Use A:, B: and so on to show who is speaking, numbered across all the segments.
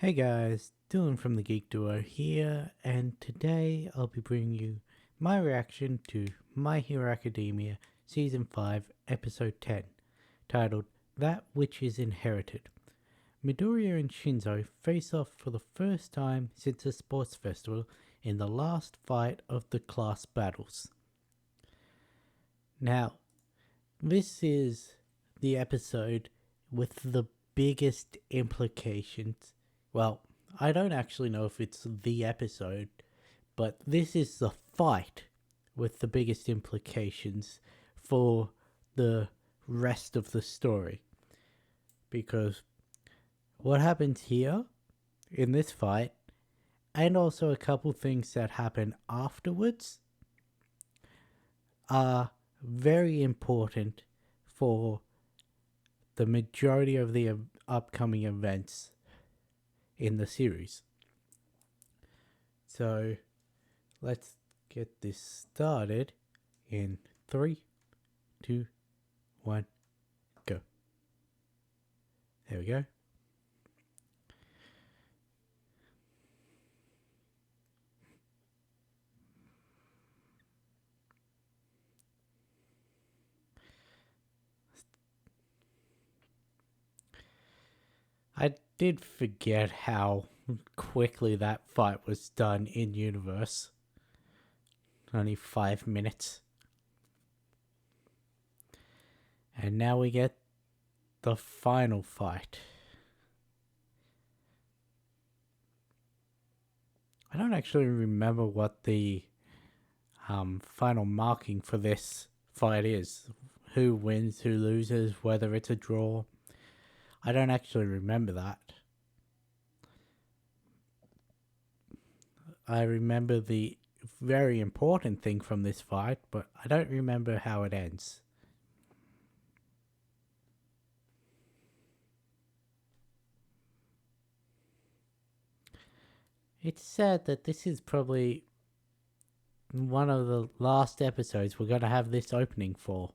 A: Hey guys, Dylan from the Geek Duo here, and today I'll be bringing you my reaction to My Hero Academia Season 5, Episode 10, titled That Which is Inherited. Midoriya and Shinzo face off for the first time since the sports festival in the last fight of the class battles. Now, this is the episode with the biggest implications. Well, I don't actually know if it's the episode, but this is the fight with the biggest implications for the rest of the story. Because what happens here in this fight, and also a couple things that happen afterwards, are very important for the majority of the upcoming events in the series. So let's get this started in 3, 2, 1, go. There we go. I did forget how quickly that fight was done in universe. Only 5 minutes. And now we get the final fight. I don't actually remember what the final marking for this fight is. Who wins, who loses, whether it's a draw. I don't actually remember that. I remember the very important thing from this fight, but I don't remember how it ends. It's sad that this is probably one of the last episodes we're going to have this opening for.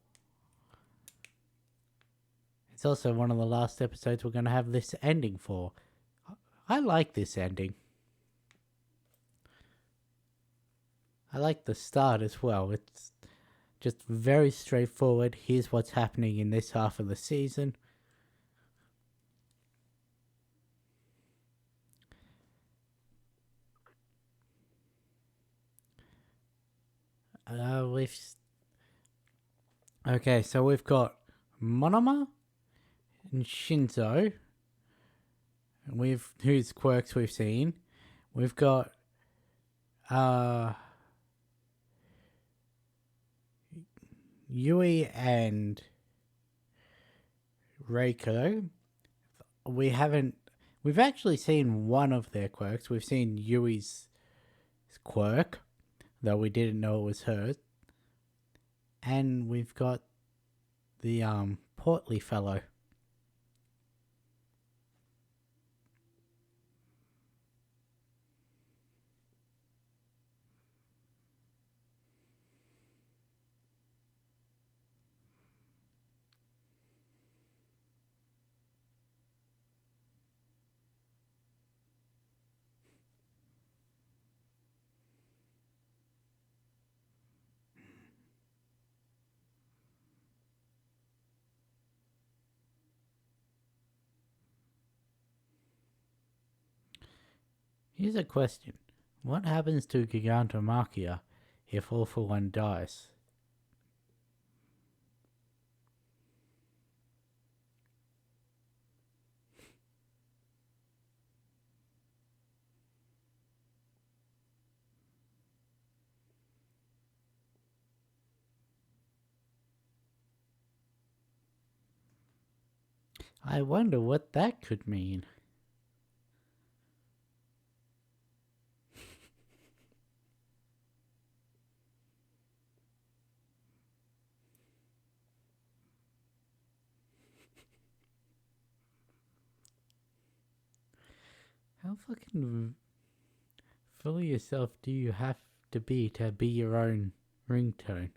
A: It's also one of the last episodes we're going to have this ending for. I like this ending. I like the start as well. It's just very straightforward. Here's what's happening in this half of the season. Okay, so we've got Monoma and Shinzo, whose quirks we've seen. We've got Yui and Reiko. We've actually seen one of their quirks. We've seen Yui's quirk, though we didn't know it was hers. And we've got the portly fellow. Here's a question. What happens to Gigantomachia if All For One dies? I wonder what that could mean. How fucking full of yourself do you have to be your own ringtone?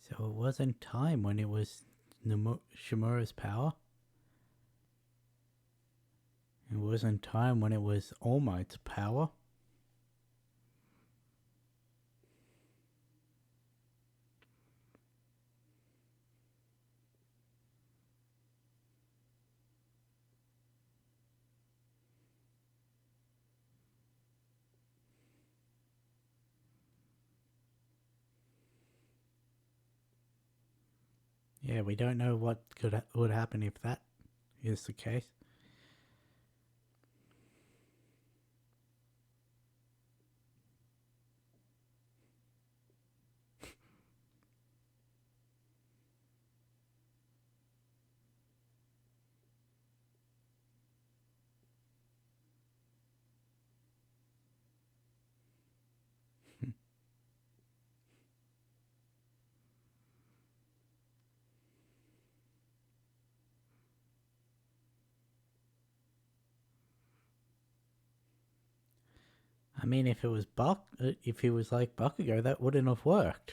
A: So it wasn't time when it was Shimura's power. It wasn't time when it was All Might's power. Yeah, we don't know what would happen if that is the case. I mean, if it was if he was like Bakugo, that wouldn't have worked.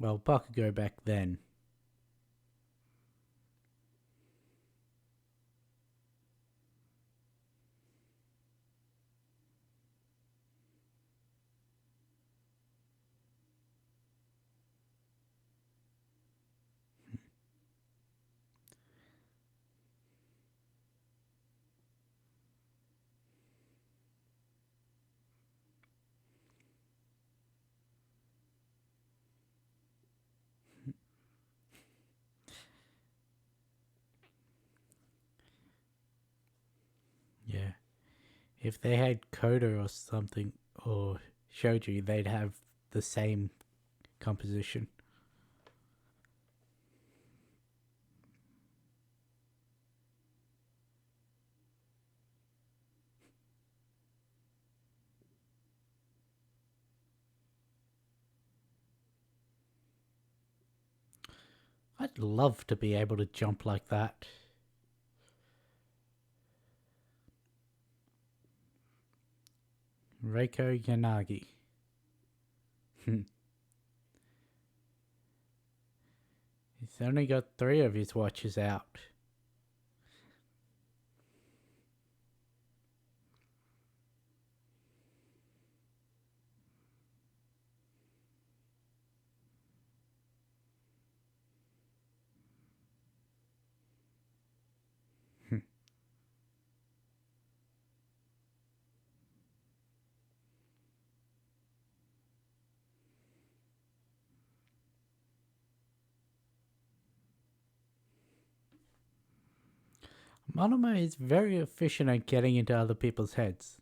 A: Well, Bakugo back then. Yeah. If they had Koda or something, or Shoji, they'd have the same composition. I'd love to be able to jump like that. Reiko Yanagi. He's only got 3 of his watches out. Monomo is very efficient at getting into other people's heads.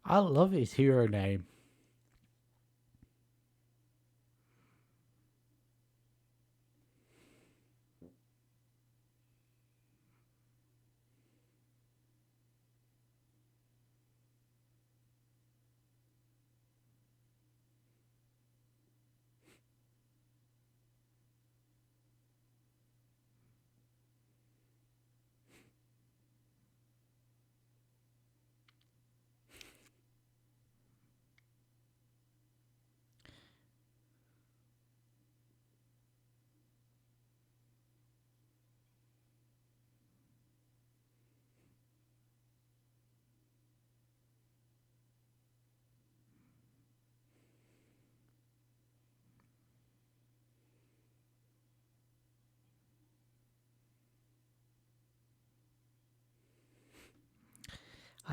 A: I love his hero name.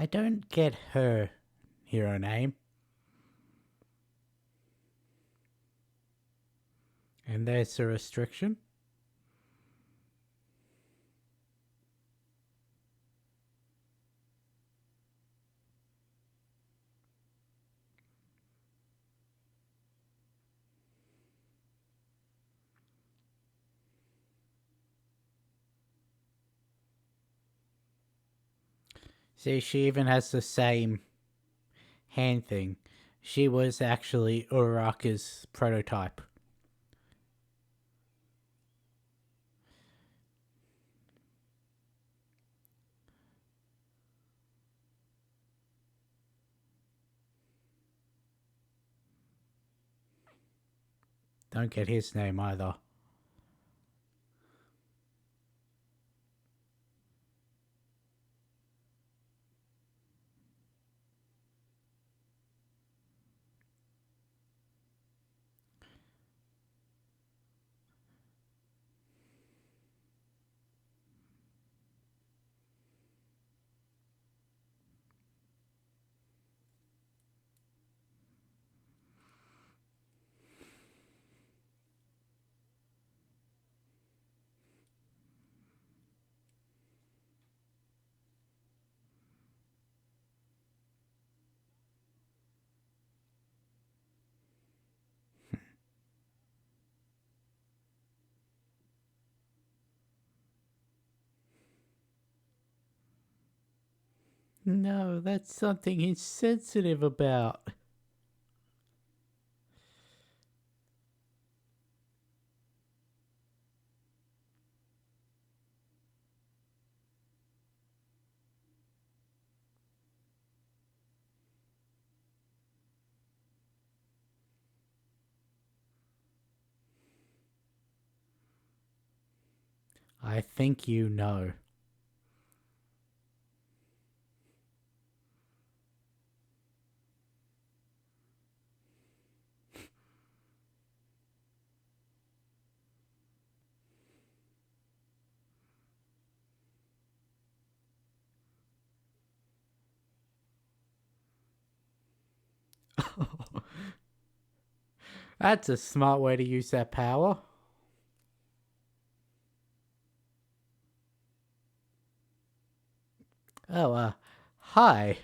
A: I don't get her hero name. And there's a restriction. See, she even has the same hand thing. She was actually Uraraka's prototype. Don't get his name either. No, that's something he's sensitive about. I think you know. That's a smart way to use that power. Oh, hi.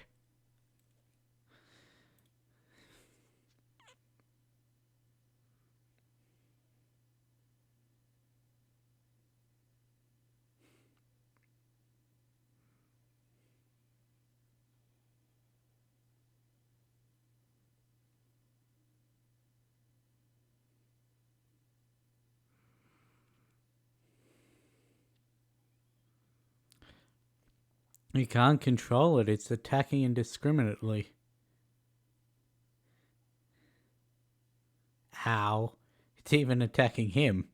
A: You can't control it, it's attacking indiscriminately. Ow. It's even attacking him.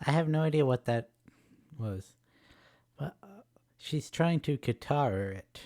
A: I have no idea what that was. But she's trying to katara it.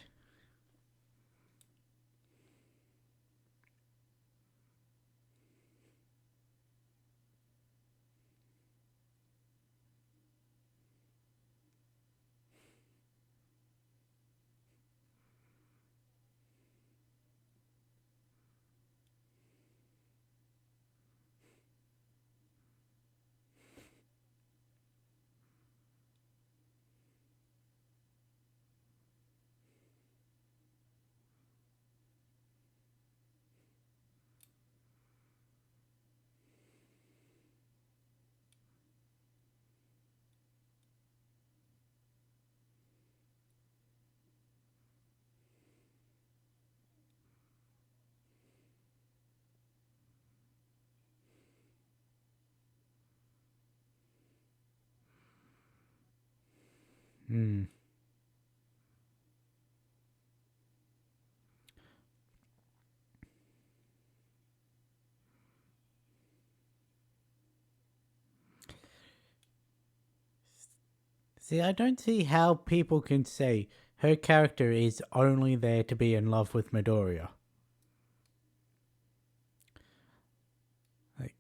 A: Hmm. See, I don't see how people can say her character is only there to be in love with Midoriya. Like,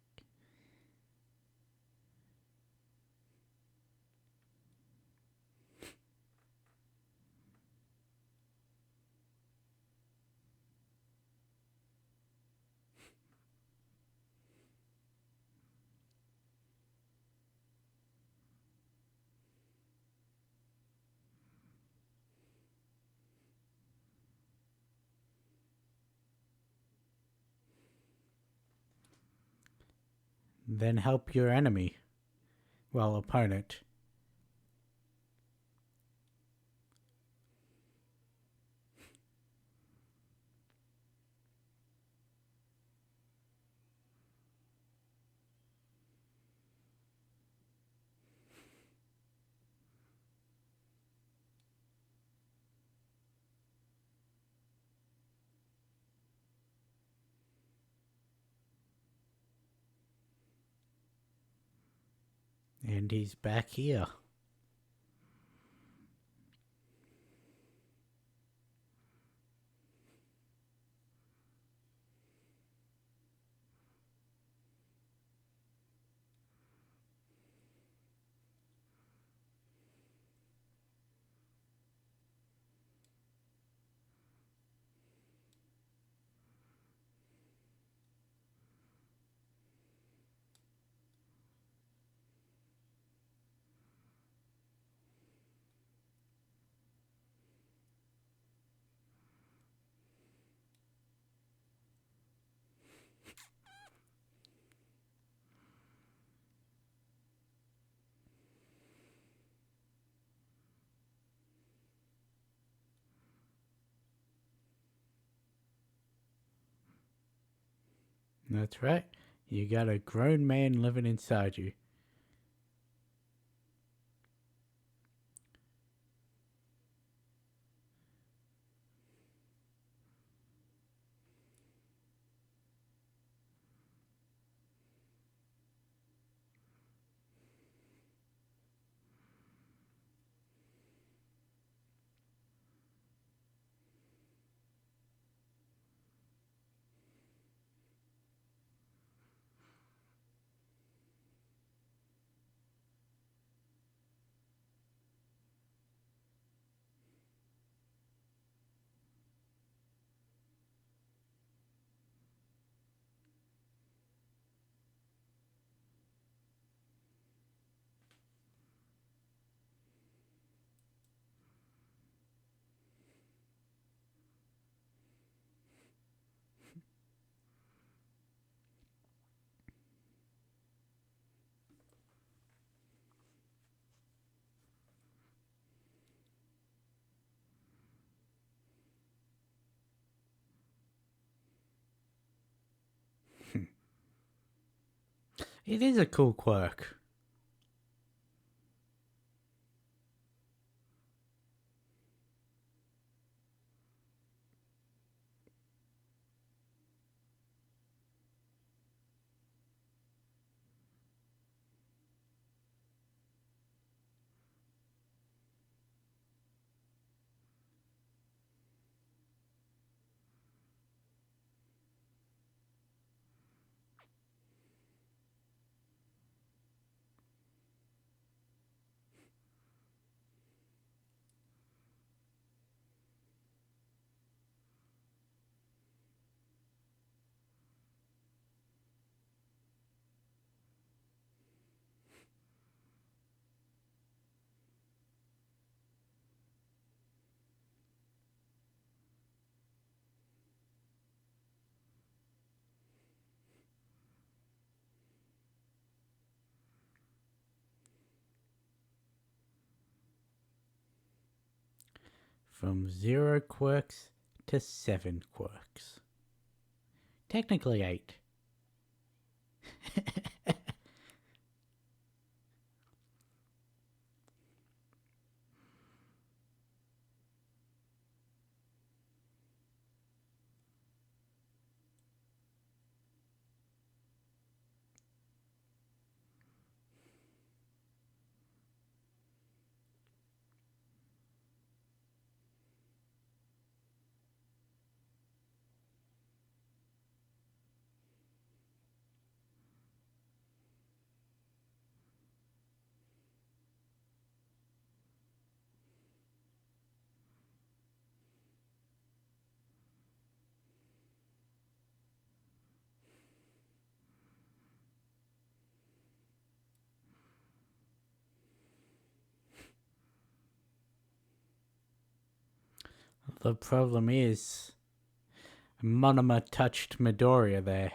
A: then help your enemy. Well, opponent. And he's back here. That's right. You got a grown man living inside you. It is a cool quirk. From 0 quirks to 7 quirks. Technically 8. The problem is, Monoma touched Midoriya there.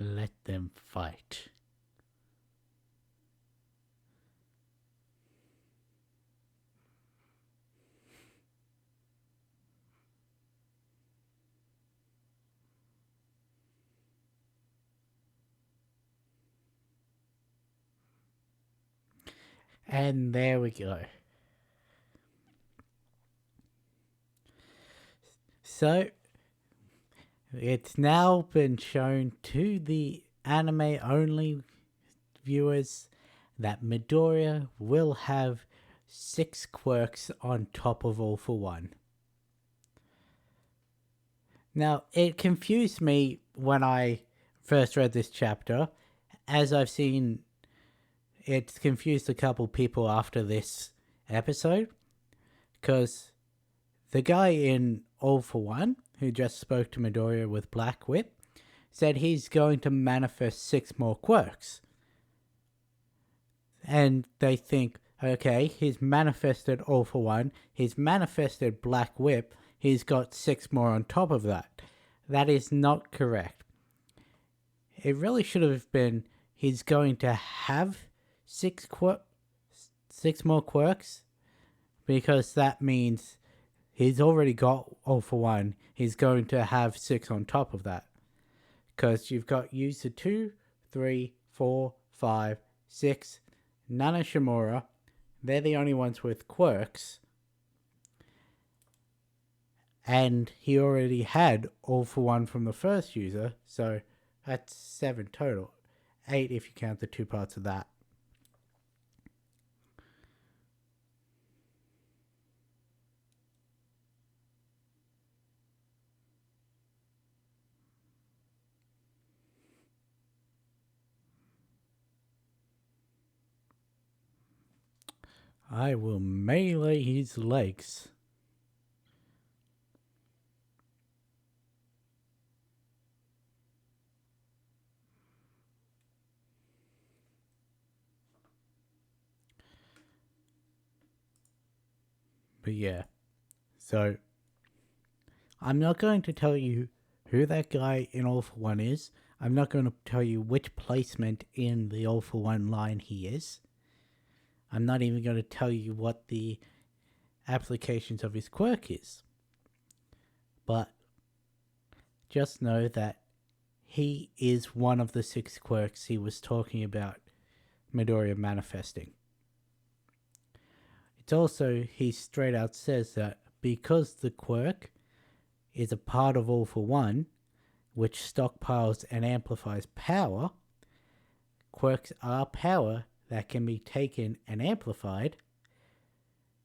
A: Let them fight. And there we go. So, it's now been shown to the anime only viewers that Midoriya will have 6 quirks on top of All for One. Now, it confused me when I first read this chapter, as I've seen it's confused a couple people after this episode, because the guy in All for One, who just spoke to Midoriya with Black Whip, said he's going to manifest 6 more quirks. And they think, okay, he's manifested All for One, he's manifested Black Whip, he's got 6 more on top of that. That is not correct. It really should have been he's going to have 6 more quirks, because that means he's already got All for One. He's going to have 6 on top of that. Because you've got User 2, 3, 4, 5, 6, Nana Shimura. They're the only ones with quirks. And he already had All for One from the first user, so that's 7 total. 8 if you count the 2 parts of that. I will melee his legs. But yeah, so I'm not going to tell you who that guy in All for One is. I'm not going to tell you which placement in the All for One line he is. I'm not even going to tell you what the applications of his quirk is. But just know that he is one of the 6 quirks he was talking about Midoriya manifesting. It's also, he straight out says that because the quirk is a part of All for One, which stockpiles and amplifies power, quirks are power that can be taken and amplified.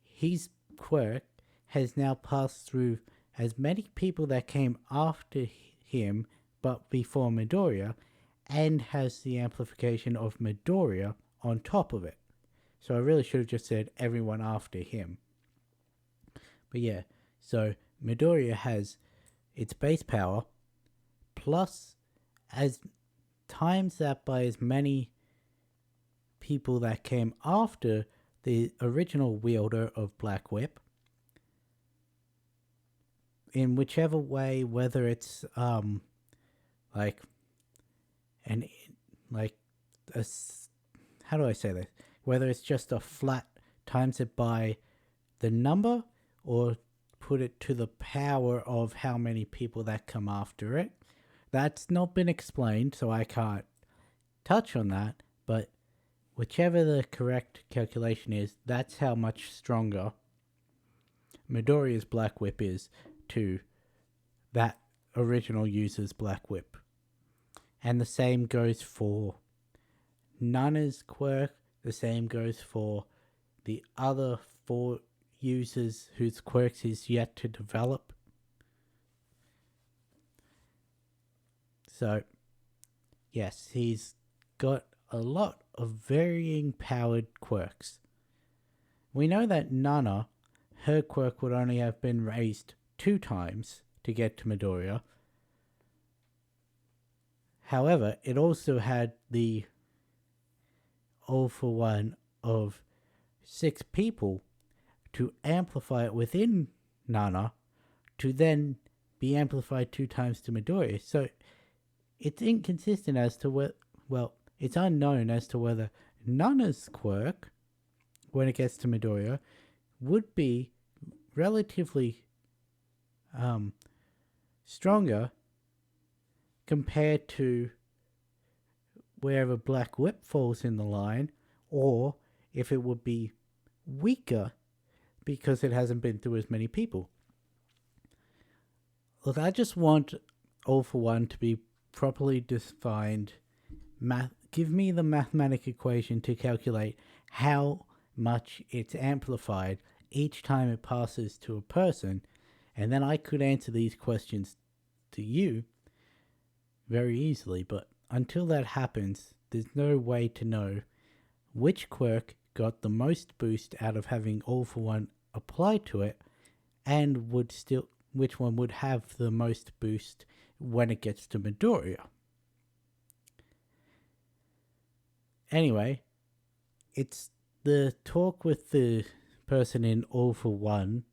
A: His quirk has now passed through as many people that came after him but before Midoriya, and has the amplification of Midoriya on top of it. So I really should have just said everyone after him. But yeah, so Midoriya has its base power plus as times that by as many people that came after the original wielder of Black Whip, in whichever way, whether it's like a, how do I say this? Whether it's just a flat times it by the number, or put it to the power of how many people that come after it. That's not been explained, so I can't touch on that, but whichever the correct calculation is, that's how much stronger Midoriya's Black Whip is to that original user's Black Whip. And the same goes for Nana's quirk. The same goes for the other 4 users whose quirks is yet to develop. So, yes, he's got a lot of varying powered quirks. We know that Nana, her quirk would only have been raised 2 times to get to Midoriya. However, it also had the all for one of 6 people to amplify it within Nana to then be amplified 2 times to Midoriya. So it's inconsistent as to what, well, it's unknown as to whether Nana's quirk, when it gets to Midoriya, would be relatively stronger compared to wherever Black Whip falls in the line, or if it would be weaker because it hasn't been through as many people. Look, I just want All for One to be properly defined. Give me the mathematical equation to calculate how much it's amplified each time it passes to a person, and then I could answer these questions to you very easily. But until that happens, there's no way to know which quirk got the most boost out of having All for One applied to it, and which one would have the most boost when it gets to Midoriya. Anyway, it's the talk with the person in All for One,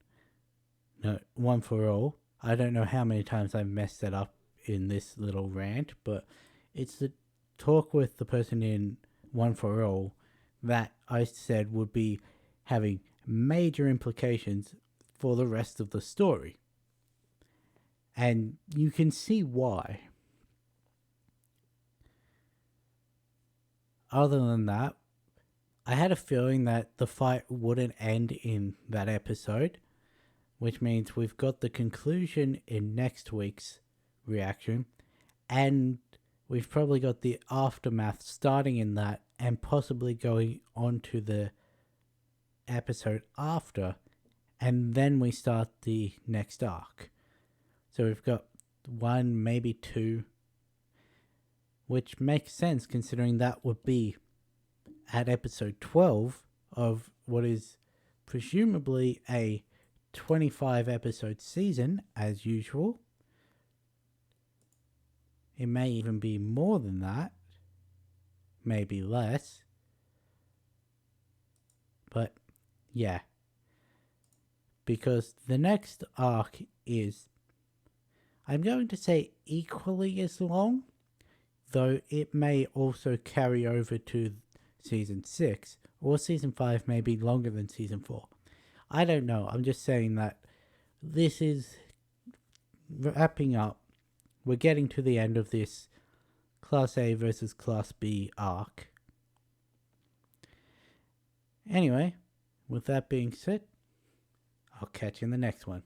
A: no, One for All. I don't know how many times I've messed that up in this little rant, but it's the talk with the person in One for All that I said would be having major implications for the rest of the story. And you can see why. Other than that, I had a feeling that the fight wouldn't end in that episode, which means we've got the conclusion in next week's reaction, and we've probably got the aftermath starting in that and possibly going on to the episode after, and then we start the next arc. So we've got 1, maybe 2, which makes sense considering that would be at episode 12 of what is presumably a 25 episode season as usual. It may even be more than that, maybe less. But yeah, because the next arc is, I'm going to say, equally as long, though it may also carry over to season 6, or season 5 may be longer than season 4. I don't know. I'm just saying that this is wrapping up. We're getting to the end of this Class A versus Class B arc. Anyway, with that being said, I'll catch you in the next one.